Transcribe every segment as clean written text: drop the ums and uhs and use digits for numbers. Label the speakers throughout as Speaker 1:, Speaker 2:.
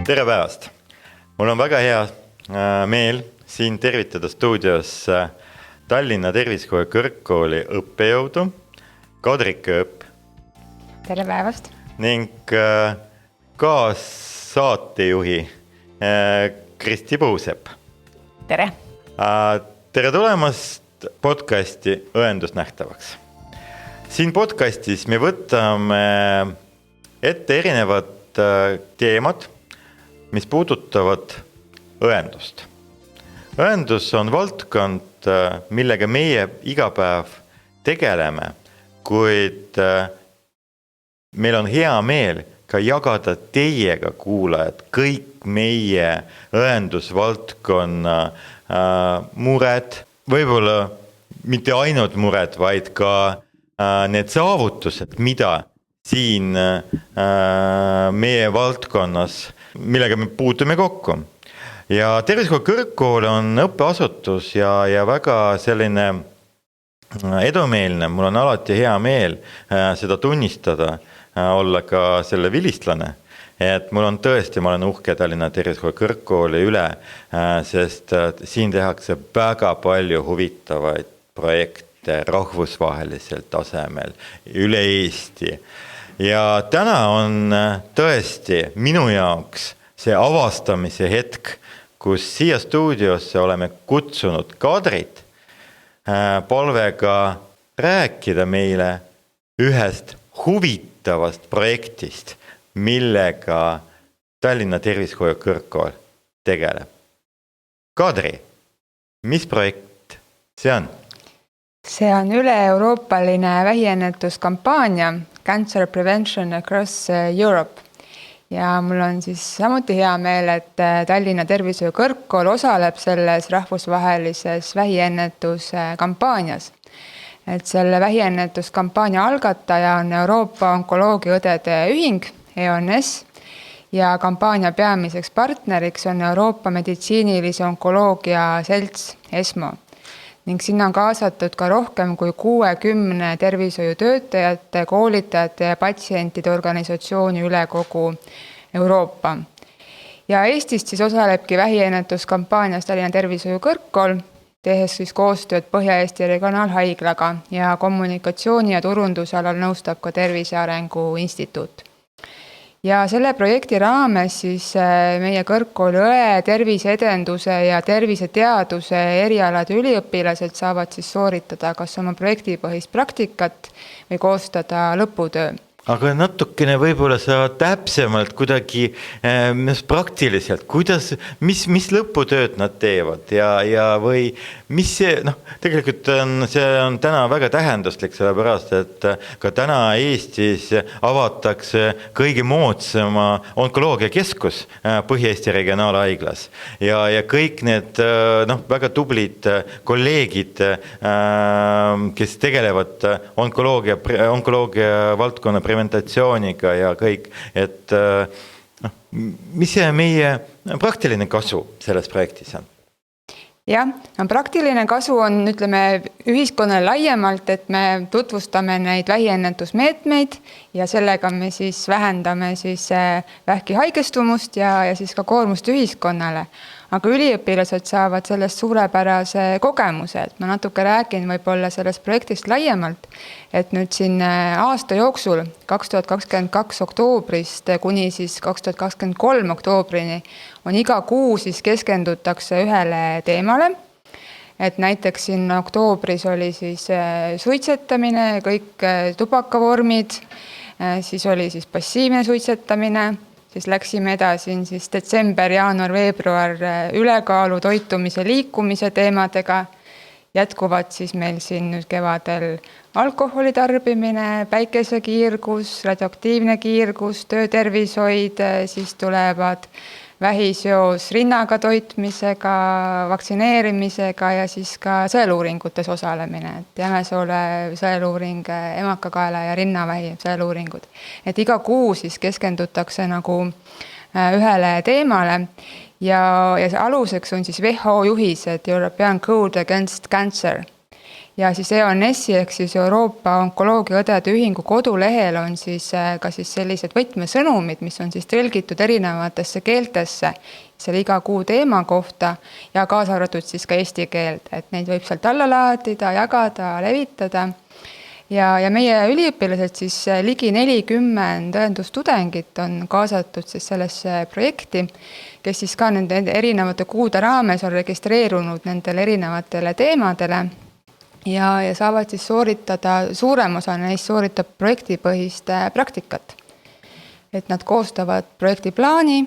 Speaker 1: Tere päevast! Mul on väga hea meel siin tervitada stuudios Tallinna Tervishoiu Kõrgkooli õppejõudu Kadri Kööp.
Speaker 2: Tere päevast!
Speaker 1: Ning kaassaatejuhi Kristi Puusepp.
Speaker 2: Tere!
Speaker 1: Tere tulemast podcasti Õendusnähtavaks. Siin podcastis me võtame ette erinevad teemad, mis puudutavad õendust. Õendus on valdkond, millega meie iga päev tegeleme, kuid meil on hea meel ka jagada teiega, kuulajad, kõik meie õendusvaldkonna mured, võib-olla mitte ainult mured, vaid ka need saavutused, mida siin meie valdkonnas, millega me puutume kokku. Ja Tervishoiu Kõrgkool on õppeasutus ja väga selline edumeelne. Mul on alati hea meel seda tunnistada, olla ka selle vilistlane. Et mul on tõesti, ma olen uhke Tallinna Tervishoiu Kõrgkooli üle, sest siin tehakse väga palju huvitavaid projekte rahvusvahelisel tasemel, üle Eesti. Ja täna on tõesti minu jaoks see avastamise hetk, kus siia stuudiosse oleme kutsunud Kadrit palvega rääkida meile ühest huvitavast projektist, millega Tallinna Tervishoiu Kõrgkool tegeleb. Kadri, mis projekt see on?
Speaker 2: See on üle-euroopaline vähiennetuskampaania Cancer Prevention Across Europe. Ja mul on siis samuti hea meel, et Tallinna Tervishoiu Kõrgkool osaleb selles rahvusvahelises vähiennetuskampaanias. Et selle vähiennetuskampaania algataja on Euroopa Onkoloogiaõdede Ühing, EONS, ja kampaania peamiseks partneriks on Euroopa Meditsiinilise Onkoloogia Selts, ESMO. Ning sinna on kaasatud ka rohkem kui 60 tervishoiutöötajate, koolitajate ja patsientide organisatsiooni üle kogu Euroopa. Ja Eestist siis osalebki vähiennetuskampaanias Tallinna Tervishoiu Kõrgkool, tehes siis koostööd Põhja-Eesti Regionaalhaiglaga ja kommunikatsiooni ja turundusalal nõustab ka Tervise Arengu Instituut. Ja selle projekti raames siis meie kõrgkooli õe, terviseedenduse ja terviseteaduse erialade üliõpilased saavad siis sooritada kas oma projektipõhist praktikat või koostada lõputöö.
Speaker 1: Aga natukene võib-olla sa täpsemalt kuidagi praktiliselt, mis lõputööd nad teevad ja või mis see, tegelikult see on täna väga tähenduslik, sellepärast, et ka täna Eestis avatakse kõige moodsama onkoloogiakeskus Põhja-Eesti Regionaalhaiglas ja kõik need väga tublid kolleegid, kes tegelevad onkoloogia valdkonna preventatsiooniga ja kõik, et mis see meie praktiline kasu selles projektis on?
Speaker 2: Jah, praktiline kasu on, ühiskonnale laiemalt, et me tutvustame neid vähiennetusmeetmeid ja sellega me siis vähendame siis vähki haigestumust ja siis ka koormust ühiskonnale. Aga üliõpilased saavad sellest suurepärase kogemuse, et ma natuke räägin võib-olla sellest projektist laiemalt, et nüüd siin aasta jooksul 2022 oktoobrist kuni siis 2023 oktoobrini on iga kuu siis keskendutakse ühele teemale, et näiteks siin oktoobris oli siis suitsetamine, kõik tubakavormid, siis oli siis passiivne suitsetamine, siis läksime edasi siis detsember, jaanuar, veebruar ülekaalu, toitumise, liikumise teemadega. Jätkuvad siis meil siin nüüd kevadel alkoholi tarbimine, päikesekiirgus, radioaktiivne kiirgus, töötervishoid, siis tulevad vähiseos rinnaga toitmisega, vaktsineerimisega ja siis ka sõeluuringutes osalemine, et jämesoole sõeluuring, emakakaela ja rinnavähi sõeluuringud. Et iga kuu siis keskendutakse nagu ühele teemale ja see aluseks on siis WHO juhised European Code Against Cancer. ja siis EONS-i ehk siis Euroopa Onkoloogiaõdede Ühingu kodulehel on siis ka siis sellised võtmesõnumid, mis on siis tõlgitud erinevatesse keeltesse selle iga kuu teema kohta ja kaasa arvatud siis ka eesti keelt, et neid võib sealt alla laadida, jagada, levitada. Ja meie üliõpilased siis ligi 40 õendustudengit on kaasatud siis sellesse projekti, kes siis ka nende erinevate kuude raames on registreerunud nendele erinevatele teemadele ja saavad siis sooritada, suurem osa neist sooritab projektipõhist praktikat. Et nad koostavad projektiplaani,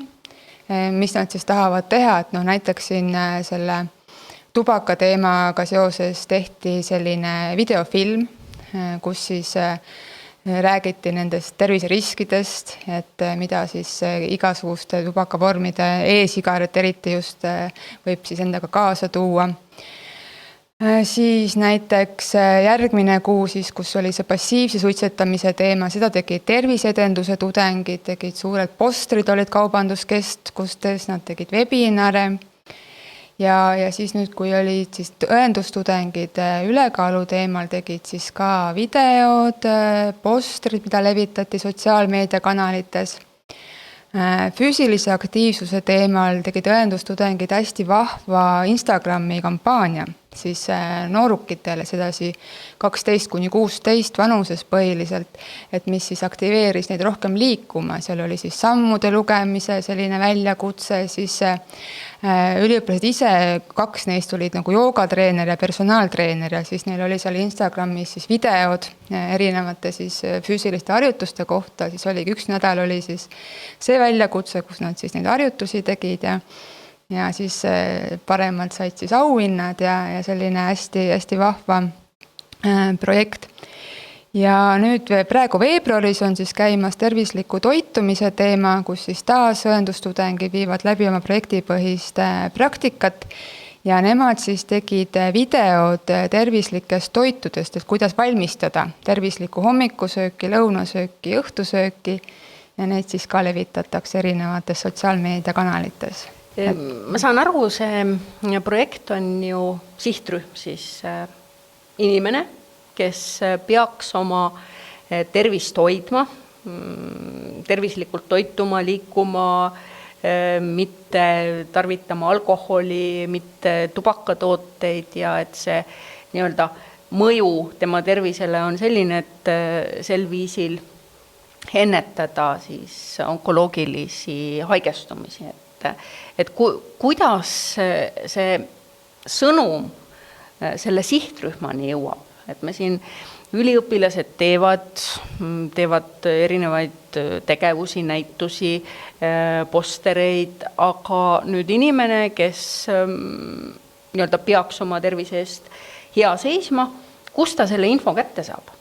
Speaker 2: mis nad siis tahavad teha, et näiteks siin selle tubaka teemaga seoses tehti selline videofilm, kus siis räägiti nendest terviseriskidest, et mida siis igasuguste tubakavormide e-sigaret eriti just võib siis endaga kaasa tuua. Siis näiteks järgmine kuu, siis, kus oli see passiivse suitsetamise teema, seda tegid terviseedenduse tudengid, tegid suured postrid, olid kaubanduskeskustes, nad tegid webinare. Ja siis nüüd, kui olid siis õendustudengid ülekaalu teemal, tegid siis ka videod, postrid, mida levitati sotsiaalmeediakanalites. Füüsilise aktiivsuse teemal tegid õendustudengid hästi vahva Instagrami kampaania, siis noorukitele sedasi 12–16 vanuses põhiliselt, et mis siis aktiveeris neid rohkem liikuma, seal oli siis sammude lugemise selline väljakutse, siis üliõpilased ise, 2 neist olid nagu joogatreener ja personaaltreener ja siis neil oli seal Instagramis siis videod erinevate siis füüsiliste harjutuste kohta, siis oligi 1 nädal oli siis see väljakutse, kus nad siis neid harjutusi tegid ja siis paremalt said siis auhinnad ja selline hästi vahva projekt. Ja nüüd praegu veebruaris on siis käimas tervisliku toitumise teema, kus siis taas õendustudengid viivad läbi oma projektipõhist praktikat ja nemad siis tegid videod tervislikest toitudest, et kuidas valmistada tervislikku hommikusööki, lõunasööki, õhtusööki ja neid siis ka levitatakse erinevates sotsiaalmeediakanalites.
Speaker 3: Ma saan aru, see projekt on ju sihtrühm siis inimene, kes peaks oma tervist hoidma, tervislikult toituma, liikuma, mitte tarvitama alkoholi, mitte tubakatooteid ja et see nii-öelda mõju tema tervisele on selline, et sel viisil ennetada siis onkoloogilisi haigestumisi. Et kuidas see sõnum selle sihtrühmani jõuab? Et me siin üliõpilased teevad erinevaid tegevusi, näitusi, postereid, aga nüüd inimene, kes nii-öelda peaks oma tervise eest hea seisma, kus ta selle info kätte saab?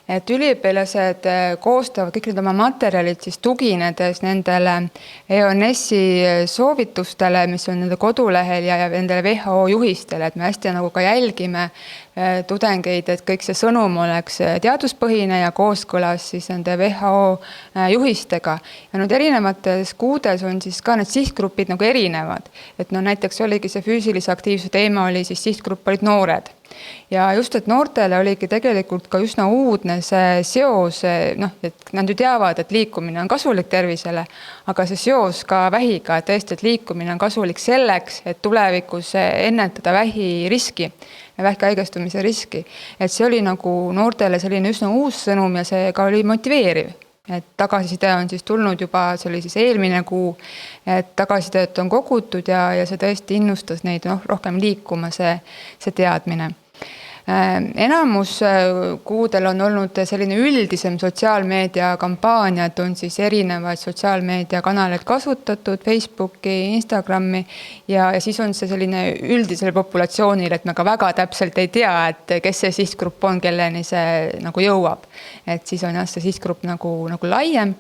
Speaker 2: Et üliõpilased koostavad kõik need oma materjalid siis tuginedes nendele EONS-i soovitustele, mis on nende kodulehel ja nendele WHO juhistele, et me hästi nagu ka jälgime tudengeid, et kõik see sõnum oleks teaduspõhine ja kooskõlas siis nende WHO juhistega. Ja nüüd erinevates kuudes on siis ka need sihtgrupid nagu erinevad. Et näiteks oligi see füüsilise aktiivsuse teema oli siis sihtgrupp olid noored. Ja just, et noortele oligi tegelikult ka üsna uudne see seos, et nad ju teavad, et liikumine on kasulik tervisele, aga see seos ka vähiga, et tõesti, et liikumine on kasulik selleks, et tulevikus ennetada vähiriski ja vähkhaigestumise riski. Et see oli nagu noortele selline üsna uus sõnum ja see ka oli motiveeriv. Et tagasiside on siis tulnud juba, see oli siis eelmine kuu, et tagasisidet on kogutud ja see tõesti innustas neid rohkem liikuma see teadmine. Enamus kuudel on olnud selline üldisem sotsiaalmeedia kampaania, et on siis erinevaid sotsiaalmeedia kanaleid kasutatud, Facebooki, Instagrami ja siis on see selline üldisele populatsioonile, et me ka väga täpselt ei tea, et kes see sihtgrupp on, kelleni see nagu jõuab. Et siis on see sihtgrupp nagu laiem.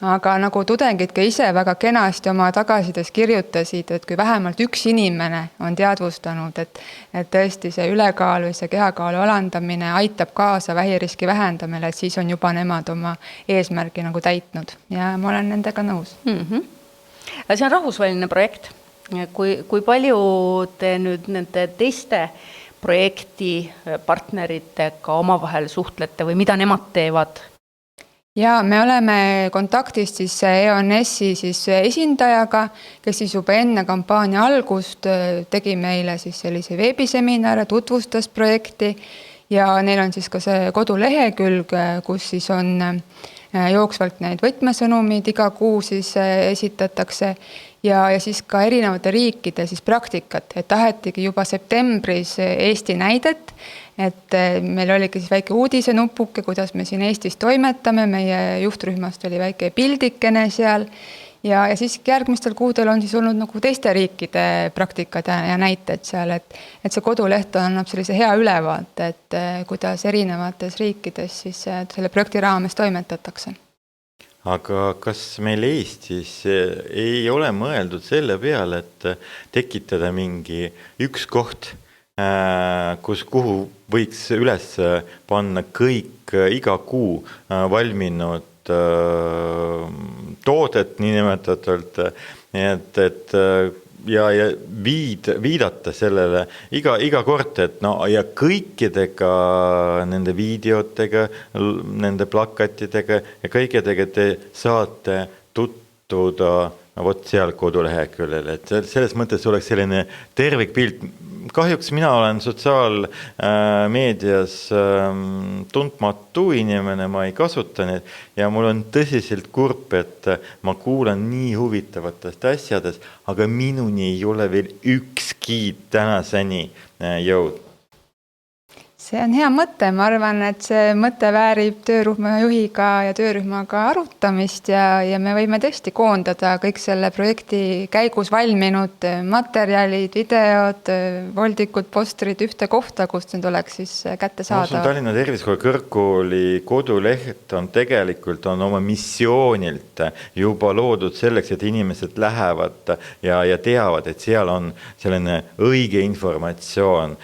Speaker 2: Aga nagu tudengid ka ise väga kenasti oma tagasisides kirjutasid, et kui vähemalt üks inimene on teadvustanud, et tõesti see ülekaal või see kehakaalu alandamine aitab kaasa vähiriski vähendamine, et siis on juba nemad oma eesmärgi nagu täitnud ja ma olen nendega nõus.
Speaker 3: See on rahvusvaheline projekt. Kui palju te nüüd nende teiste projekti partneritega omavahel suhtlete või mida nemad teevad?
Speaker 2: Ja me oleme kontaktis siis EONS-i siis esindajaga, kes siis juba enne kampaania algust tegi meile siis sellise veebiseminare, tutvustas projekti ja neil on siis ka see kodulehekülg, kus siis on jooksvalt neid võtmesõnumid iga kuu siis esitatakse ja siis ka erinevate riikide siis praktikat, et tahetigi juba septembris Eesti näidet, et meil oligi siis väike uudisenupuke, kuidas me siin Eestis toimetame, meie juhtrühmast oli väike pildikene seal ja siis järgmistel kuudel on siis olnud nagu teiste riikide praktikad ja näited seal, et see koduleht annab sellise hea ülevaate, et kuidas erinevates riikides siis selle projekti raames toimetatakse.
Speaker 1: Aga kas meil Eestis ei ole mõeldud selle peale, et tekitada mingi üks koht, kuhu võiks üles panna kõik iga kuu valminud toodet nimetatult, et ja viidata sellele iga kord, et no ja kõikidega nende videotega, nende plakatidega ja kõikidega te saate tutvuda vot seal koduleheküljel, et selles mõttes oleks selline tervikpilt. Kahjuks mina olen sotsiaalmeedias tundmatu inimene, ma ei kasuta neid ja mul on tõsiselt kurb, et ma kuulan nii huvitavatest asjadest, aga minuni ei ole veel ükski tänaseni jõud.
Speaker 2: See on hea mõte, ma arvan, et see mõte väärib töörühma juhiga ja töörühmaga arutamist ja me võime tõesti koondada kõik selle projekti käigus valminud materjalid, videod, voldikud, postrid ühte kohta, kust need oleks siis kätte saada.
Speaker 1: Tallinna Tervishoiu Kõrgkooli koduleht on tegelikult oma missioonilt juba loodud selleks, et inimesed lähevad ja teavad, et seal on selline õige informatsioon,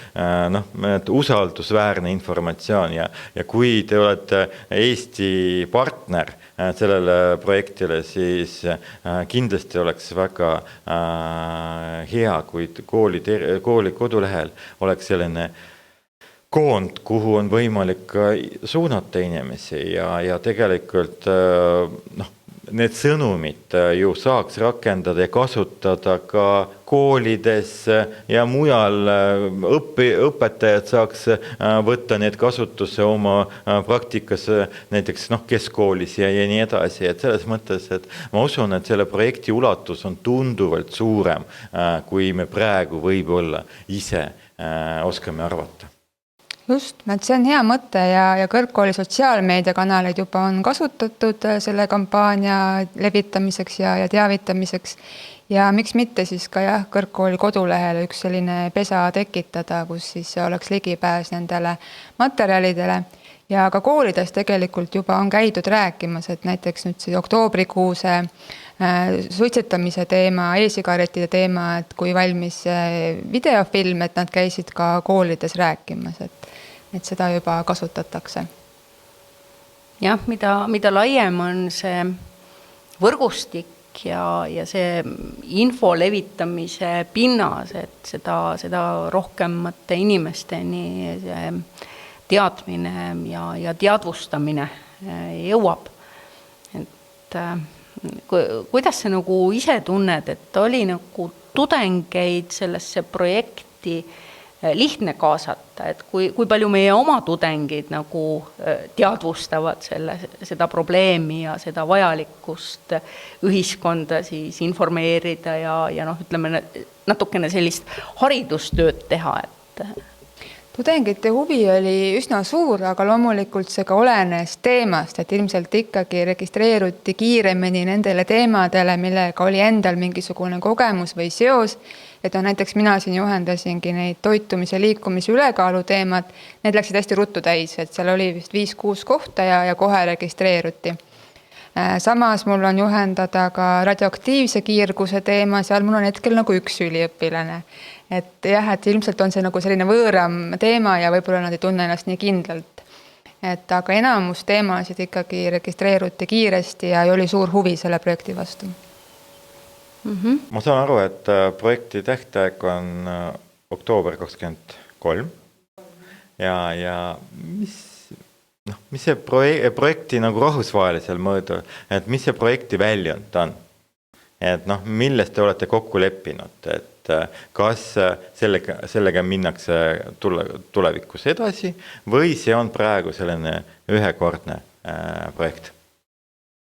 Speaker 1: usaldusväärne informatsioon ja kui te olete Eesti partner sellele projektile, siis kindlasti oleks väga hea, kui kooli kodulehel oleks selline koond, kuhu on võimalik suunata inimesi ja tegelikult need sõnumid ju saaks rakendada ja kasutada ka koolides ja mujal õpetajad saaks võtta need kasutusse oma praktikasse, näiteks keskkoolis ja nii edasi. Et selles mõttes, et ma usun, et selle projekti ulatus on tunduvalt suurem, kui me praegu võib-olla ise oskame arvata.
Speaker 2: Just, et see on hea mõte ja kõrgkooli sotsiaalmeediakanaleid juba on kasutatud selle kampaania levitamiseks ja teavitamiseks. Ja miks mitte siis ka kõrgkooli kodulehele üks selline pesa tekitada, kus siis oleks ligipääs nendele materjalidele. Ja ka koolides tegelikult juba on käidud rääkimas, et näiteks nüüd see oktoobrikuuse suitsetamise teema, e-sigaretide teema, et kui valmis videofilm, et nad käisid ka koolides rääkimas, et seda juba kasutatakse.
Speaker 3: Jah, mida laiem on see võrgustik ja see info levitamise pinnas, et seda rohkemate inimesteni see teadmine ja teadvustamine jõuab. Et kuidas sa nagu ise tunned, et oli nagu tudengeid sellesse projekti lihtne kaasata, et kui palju meie oma tudengid nagu teadvustavad seda probleemi ja seda vajalikkust ühiskonda siis informeerida ja ütleme natukene sellist haridustööd teha, et
Speaker 2: Tudengite huvi oli üsna suur, aga loomulikult see ka olenes teemast, et ilmselt ikkagi registreeruti kiiremini nendele teemadele, millega oli endal mingisugune kogemus või seos. Et näiteks mina siin juhendasingi neid toitumise, liikumise, ülekaalu teemad, need läksid hästi ruttu täis, et seal oli vist 5-6 kohta ja kohe registreeruti. Samas mul on juhendada ka radioaktiivse kiirguse teema, seal mul on hetkel nagu üks üliõpilane. Et ilmselt on see nagu selline võõram teema ja võib-olla nad ei tunne ennast nii kindlalt. Aga enamus teemasid ikkagi registreeruti kiiresti ja oli suur huvi selle projekti vastu.
Speaker 1: Ma saan aru, et projekti tähtaeg on oktoober 23. ja mis see projekti nagu rahvusvahelisel mõõdu, et mis see projekti väljund on? Et milles te olete kokku leppinud, et kas sellega minnakse tulevikus edasi või see on praegu selline ühekordne projekt?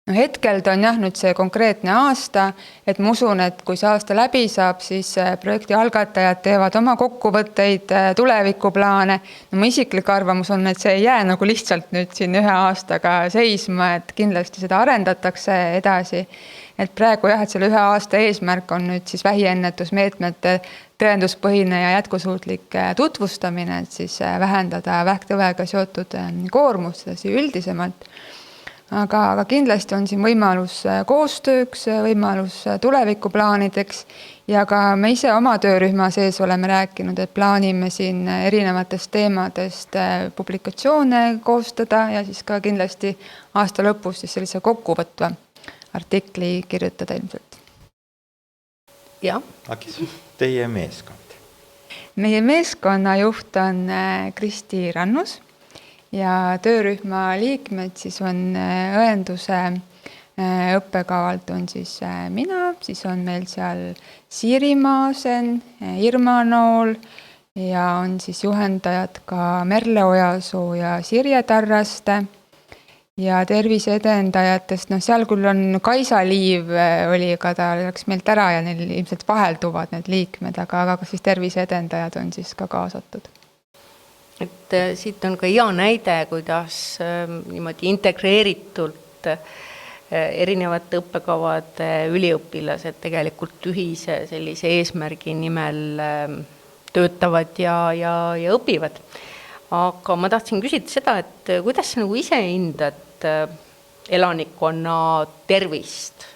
Speaker 2: Hetkel ta on jah nüüd see konkreetne aasta, et ma usun, et kui see aasta läbi saab, siis projekti algatajad teevad oma kokkuvõtteid, tulevikuplaane. Mu isiklik arvamus on, et see ei jää nagu lihtsalt nüüd siin 1 aastaga seisma, et kindlasti seda arendatakse edasi. Et praegu jah, et selle 1 aasta eesmärk on nüüd siis vähiennetusmeetmete tõenduspõhine ja jätkusuutlik tutvustamine, et siis vähendada vähktõvega seotud koormust üldisemalt. Aga kindlasti on siin võimalus koostööks, võimalus tulevikuplaanideks ja ka me ise oma töörühma sees oleme rääkinud, et plaanime siin erinevatest teemadest publikatsioone koostada ja siis ka kindlasti aasta lõpus siis sellise kokkuvõtva artikli kirjutada ilmselt.
Speaker 3: Ja.
Speaker 1: Akis, teie meeskond?
Speaker 2: Meie meeskonna juht on Kristi Rannus. Ja töörühma liikmed siis on õenduse õppekavalt on siis mina, siis on meil seal Siiri Maasen, Irma Nool ja on siis juhendajad ka Merle Ojasoo ja Sirje Tarraste ja terviseedendajatest, seal küll on Kaisa Liiv oli, aga ta läks meilt ära ja neil ilmselt vahelduvad need liikmed, aga siis terviseedendajad on siis ka kaasatud.
Speaker 3: Et siit on ka hea näide, kuidas niimoodi integreeritult erinevate õppekavade üliõpilased tegelikult ühise sellise eesmärgi nimel töötavad ja õpivad. Aga ma tahtsin küsida seda, et kuidas sa nagu ise hindad elanikkonna tervist?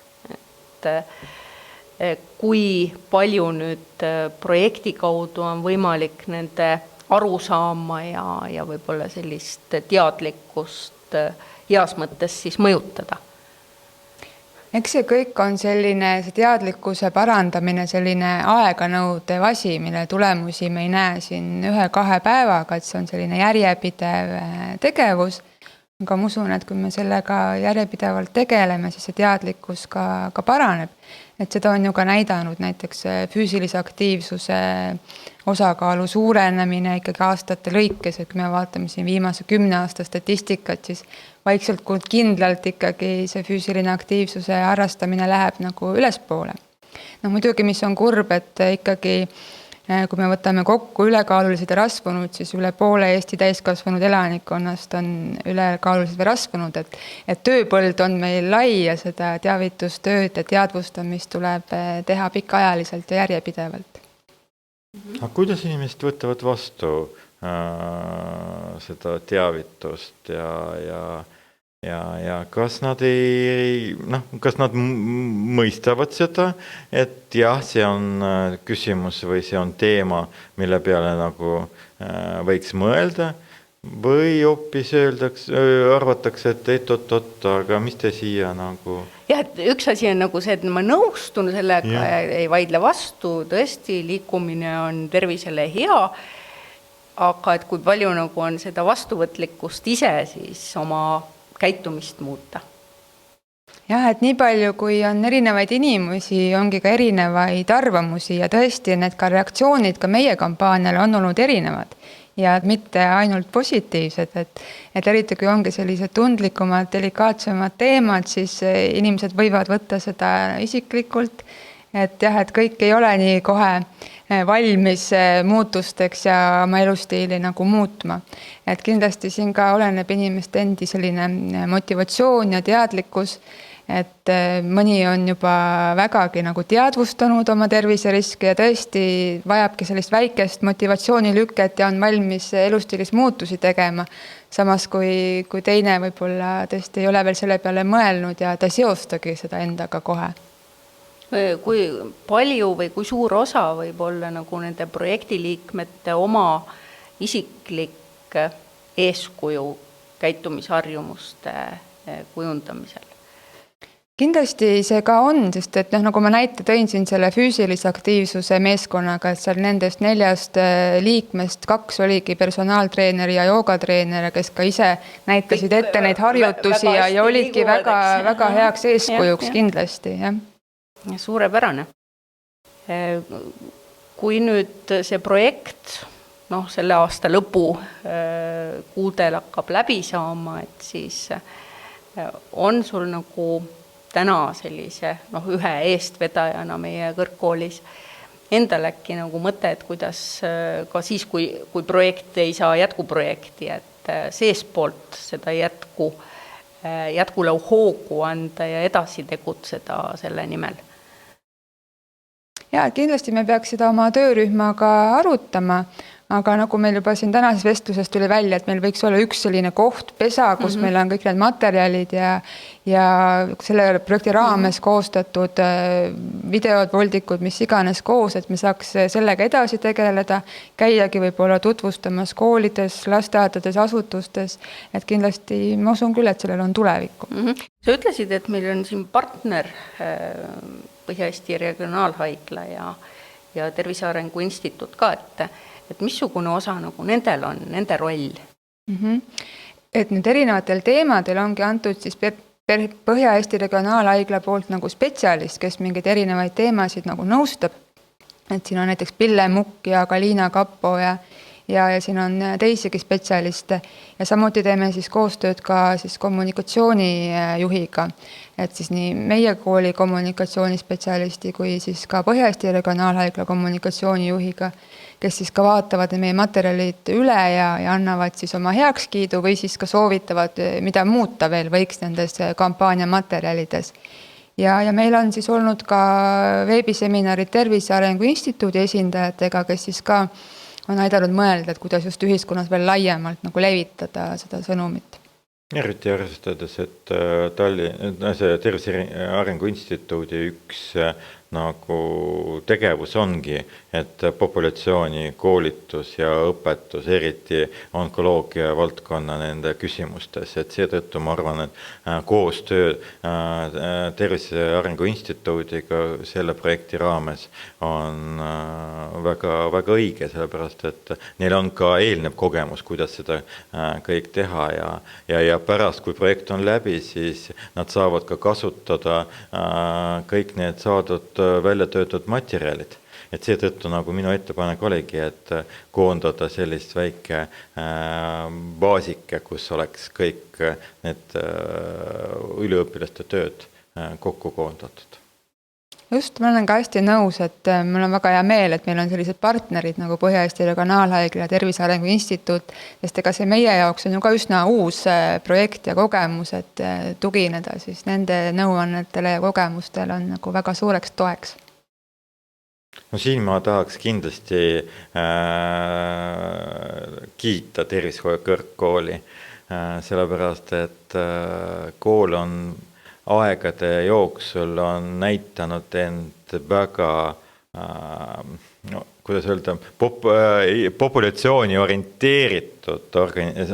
Speaker 3: Et kui palju nüüd projekti kaudu on võimalik nende aru saama ja võib-olla sellist teadlikkust heas mõttes siis mõjutada?
Speaker 2: Eks see kõik on selline see teadlikkuse parandamine, selline aeganõudev asi, mille tulemusi me ei näe siin 1-2 päevaga, et see on selline järjepidev tegevus. Aga ma usun, et kui me sellega järjepidevalt tegeleme, siis see teadlikkus ka paraneb. Et seda on ju ka näidanud näiteks füüsilise aktiivsuse osakaalu suurenemine ikkagi aastate lõikes, et kui me vaatame siin viimase 10 aasta statistikat, siis vaikselt kindlalt ikkagi see füüsiline aktiivsuse harrastamine läheb nagu ülespoole. Muidugi, mis on kurb, et ikkagi kui me võtame kokku ülekaalulised ja rasvunud, siis üle poole Eesti täiskasvanud elanikkonnast on ülekaalulised või rasvunud, et tööpõld on meil lai ja seda teavitustööd ja teadvustamist tuleb teha pikaajaliselt ja järjepidevalt.
Speaker 1: Aga kuidas inimesed võtavad vastu seda teavitust ja kas nad kas nad mõistavad seda, et jah, see on küsimus või see on teema, mille peale nagu võiks mõelda või hoopis arvatakse, et oot, aga mis te siia nagu...
Speaker 3: Jah, et üks asi on nagu see, et ma nõustun sellega ja ei vaidle vastu, tõesti liikumine on tervisele hea, aga et kui palju nagu on seda vastuvõtlikkust ise siis oma käitumist muuta.
Speaker 2: Jah, et nii palju, kui on erinevaid inimesi, ongi ka erinevaid arvamusi ja tõesti need ka reaktsioonid ka meie kampaaniale on olnud erinevad ja mitte ainult positiivsed, et eriti kui ongi sellised tundlikumad, delikaatsemad teemad, siis inimesed võivad võtta seda isiklikult, et jah, et kõik ei ole nii kohe valmis muutusteks ja oma elustiili nagu muutma. Et kindlasti siin ka oleneb inimeste endi selline motivatsioon ja teadlikkus, et mõni on juba vägagi nagu teadvustanud oma terviseriske ja tõesti vajabki sellist väikest motivatsioonilüket ja on valmis elustiilis muutusi tegema. Samas kui teine võib-olla tõesti ei ole veel selle peale mõelnud ja ta seostagi seda endaga kohe.
Speaker 3: Kui palju või kui suur osa võib olla nagu nende projektiliikmete oma isiklik eeskuju käitumisharjumuste kujundamisel?
Speaker 2: Kindlasti see ka on, sest et nagu ma näite tõin siin selle füüsilise aktiivsuse meeskonnaga, et seal nendest 4 liikmest 2 oligi personaaltreener ja joogatreener, kes ka ise näitasid ette neid harjutusi ja olidki väga heaks eeskujuks kindlasti.
Speaker 3: Suurepärane. Kui nüüd see projekt selle aasta lõpu kuudel hakkab läbi saama, et siis on sul nagu täna sellise ühe eestvedajana meie kõrgkoolis endal äkki nagu mõte, et kuidas ka siis, kui projekt ei saa jätkuprojekti, et seespoolt seda jätkule hoogu anda ja edasi tegutseda selle nimel?
Speaker 2: Ja kindlasti me peaks seda oma töörühmaga arutama, aga nagu meil juba siin tänases vestluses tuli välja, et meil võiks olla üks selline koht, pesa, kus meil on kõik need materjalid ja selle projekti raames koostatud videod, voldikud, mis iganes koos, et me saaks sellega edasi tegeleda, käiagi võib-olla tutvustamas koolides, lasteaedades, asutustes, et kindlasti ma usun küll, et sellel on tulevikku.
Speaker 3: Sa ütlesid, et meil on siin partner Põhja-Eesti Regionaalhaigla ja Tervise Arengu Instituut ka, et missugune osa nagu nendel on, nende roll?
Speaker 2: Et nüüd erinevatel teemadel ongi antud siis Põhja-Eesti Regionaalhaigla poolt nagu spetsialist, kes mingeid erinevaid teemasid nagu nõustab. Et siin on näiteks Pille Mukk ja Galina Kappo ja siin on teisigi spetsialiste ja samuti teeme siis koostööd ka siis kommunikatsioonijuhiga, et siis nii meie kooli kommunikatsioonispetsialisti kui siis ka Põhja-Eesti Regionaalhaigla kommunikatsioonijuhiga, kes siis ka vaatavad meie materjalid üle ja annavad siis oma heakskiidu või siis ka soovitavad, mida muuta veel võiks nendes kampaania materjalides. Ja meil on siis olnud ka veebiseminarid Tervise Arengu Instituudi esindajatega, kes siis ka on aidanud mõelda, et kuidas just ühiskonnas veel laiemalt nagu levitada seda sõnumit.
Speaker 1: Eriti arvestades, et Tervise Arengu Instituudi üks nagu tegevus ongi, et populatsiooni koolitus ja õpetus, eriti onkoloogia valdkonna nende küsimustes, et seetõttu ma arvan, et koostöö Tervise Arengu Instituudiga selle projekti raames on väga õige, sellepärast, et neil on ka eelnev kogemus, kuidas seda kõik teha ja pärast, kui projekt on läbi, siis nad saavad ka kasutada kõik need saadud välja töötud materjalid. Et seetõttu nagu minu ettepanek oligi, et koondada sellist väike baasike, kus oleks kõik need üliõpilaste tööd kokku koondatud.
Speaker 2: Just, ma olen ka hästi nõus, et mul on väga hea meel, et meil on sellised partnerid nagu Põhja-Eesti Regionaalhaigla ja Tervise Arengu Instituut, sest ega see meie jaoks on ju ka üsna uus projekt ja kogemus, et tugineda siis nende nõuannetele ja kogemustele on nagu väga suureks toeks.
Speaker 1: No siin ma tahaks kindlasti kiita Tervishoiu kõrgkooli, sellepärast, et kool on aegade jooksul on näitanud end väga, kuidas öelda, populatsiooni orienteeritud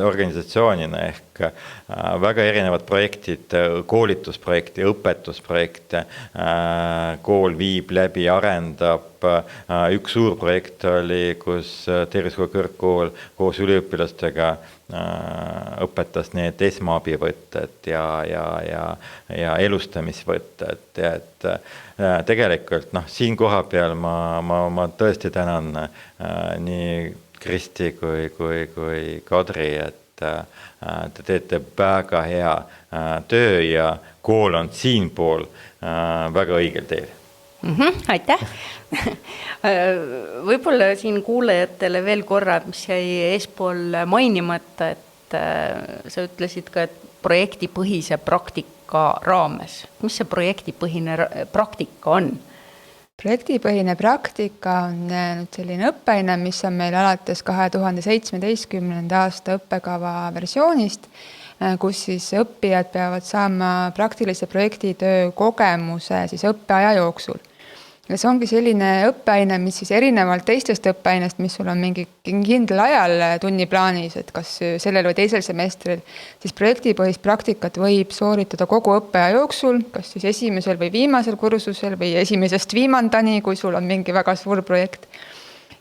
Speaker 1: organisatsioonina ehk väga erinevad projektid, koolitusprojekti, õpetusprojekte, kool viib läbi, arendab. Üks suur projekt oli, kus Tervishoiu kõrgkool koos üliõpilastega õpetas need esmaabivõtted ja elustamisvõtted, et tegelikult siin koha peal ma tõesti tänan nii Kristi kui Kadri, et te teete väga hea töö ja kool on siinpool väga õigel teel.
Speaker 3: Aitäh! Võib-olla siin kuulajatele veel korra, mis jäi eespool mainimata, et sa ütlesid ka, et projektipõhise praktika raames. Mis see projektipõhine praktika on?
Speaker 2: Projektipõhine praktika on nüüd selline õppeaine, mis on meil alates 2017. aasta õppekava versioonist, kus siis õppijad peavad saama praktilise projektitöö kogemuse siis õppeaja jooksul. ja see ongi selline õppeaine, mis siis erinevalt teistest õppeainest, mis sul on mingi kindlal ajal tunniplaanis, et kas sellel või teisel semestril, siis projektipõhist praktikat võib sooritada kogu õppeaja jooksul, kas siis esimesel või viimasel kursusel või esimesest viimandani, kui sul on mingi väga suur projekt.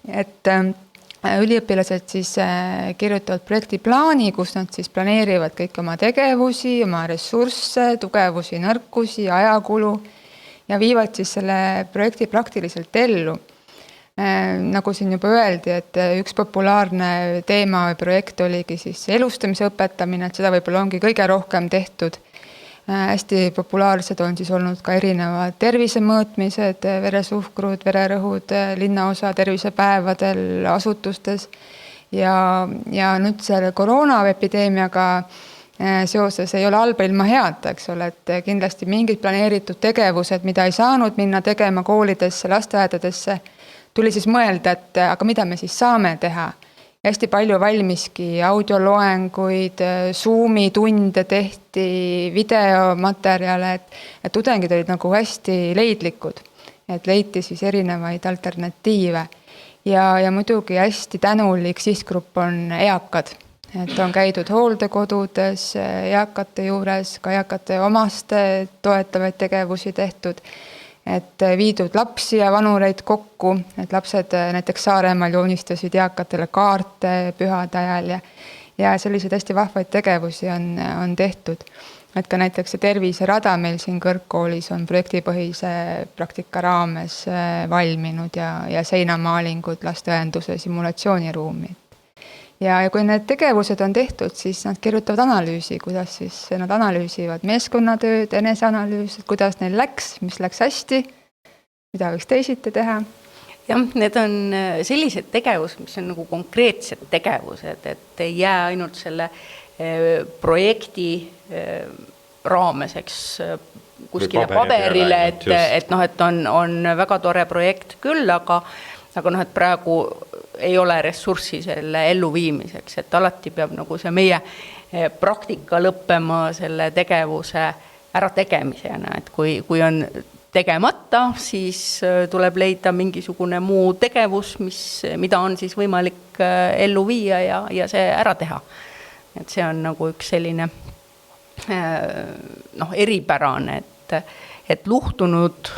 Speaker 2: Et üliõpilased siis kirjutavad projektiplaani, kus nad siis planeerivad kõik oma tegevusi, oma ressursse, tugevusi, nõrkusi, ajakulu ja viivad siis selle projekti praktiliselt ellu. Nagu siin juba öeldi, et üks populaarne teema või projekt oligi siis elustamise õpetamine, et seda võib-olla ongi kõige rohkem tehtud. Hästi populaarsed on siis olnud ka erinevad tervisemõõtmised, veresuhkrud, vererõhud, linnaosa tervisepäevadel, asutustes. Ja nüüd selle koroonaepideemiaga seoses ei ole halba ilma head, eks ole, et kindlasti mingid planeeritud tegevused, mida ei saanud minna tegema koolidesse, lasteaedadesse, tuli siis mõelda, et aga mida me siis saame teha. Ja hästi palju valmiski audioloenguid, Zoomi tunde tehti, videomaterjale, et tudengid olid nagu hästi leidlikud, et leiti siis erinevaid alternatiive. Ja muidugi hästi tänulik sihtgrupp on eakad. Et on käidud hooldekodudes, eakate juures, ka eakate omaste toetavaid tegevusi tehtud, et viidud lapsi ja vanureid kokku, et lapsed näiteks Saaremaal joonistasid eakatele kaarte pühade ajal ja selliseid hästi vahvaid tegevusi on tehtud. Et ka näiteks see terviserada meil siin kõrgkoolis on projektipõhise praktika raames valminud ja seinamaalingud lasteõenduse simulatsiooniruumi. Ja kui need tegevused on tehtud, siis nad kirjutavad analüüsi, kuidas siis nad analüüsivad meeskonnatööd, eneseanalüüs, kuidas neil läks, mis läks hästi, mida võiks teisiti teha.
Speaker 3: Jah, need on sellised tegevused, mis on nagu konkreetsed tegevused, et ei jää ainult selle projekti raames, eks kuskile paberile, et on väga tore projekt küll, aga et praegu ei ole ressurssi selle elluviimiseks, et alati peab nagu see meie praktika lõppema selle tegevuse ärategemisena, et kui on tegemata, siis tuleb leida mingisugune muu tegevus, mida on siis võimalik ellu viia ja see ära teha. Et see on nagu üks selline eripärane, et luhtunud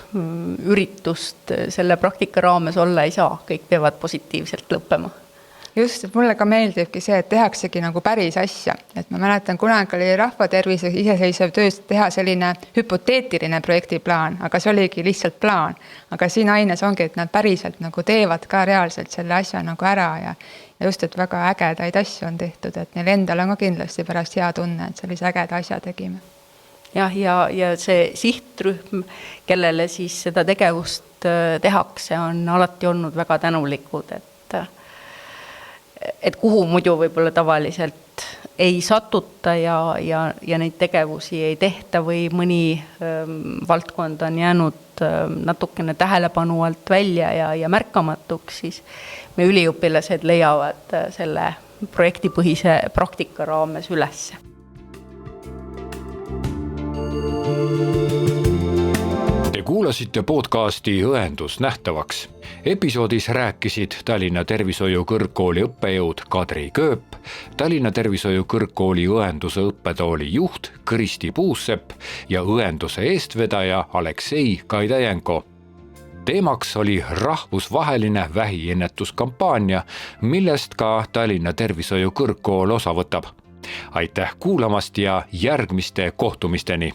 Speaker 3: üritust selle praktika raames olla ei saa, kõik peavad positiivselt lõppema.
Speaker 2: Just, et mulle ka meeldibki see, et tehaksegi nagu päris asja. Et ma mäletan, kunagi oli rahvatervise iseseisev töös teha selline hüpoteetiline projektiplaan, aga see oligi lihtsalt plaan. Aga siin aines ongi, et nad päriselt nagu teevad ka reaalselt selle asja nagu ära ja just, et väga ägedaid asju on tehtud, et neil endal on ka kindlasti pärast hea tunne, et sellise ägeda asja tegime.
Speaker 3: Ja see sihtrühm, kellele siis seda tegevust tehakse, on alati olnud väga tänulikud, et kuhu muidu võib-olla tavaliselt ei satuta ja neid tegevusi ei tehta või mõni valdkond on jäänud natukene tähelepanu alt välja ja märkamatuks, siis me üliõpilased leiavad selle projektipõhise praktika raames ülesse.
Speaker 4: Te kuulasite podcasti Õendus nähtavaks. Episoodis rääkisid Tallinna Tervishoiu Kõrgkooli õppejõud Kadri Kööp, Tallinna Tervishoiu Kõrgkooli õenduse õppetooli juht Kristi Puusepp ja õenduse eestvedaja Aleksei Kaidajenko. Teemaks oli rahvusvaheline vähiennetuskampaania, millest ka Tallinna Tervishoiu Kõrgkool osa võtab. Aitäh kuulamast ja järgmiste kohtumisteni!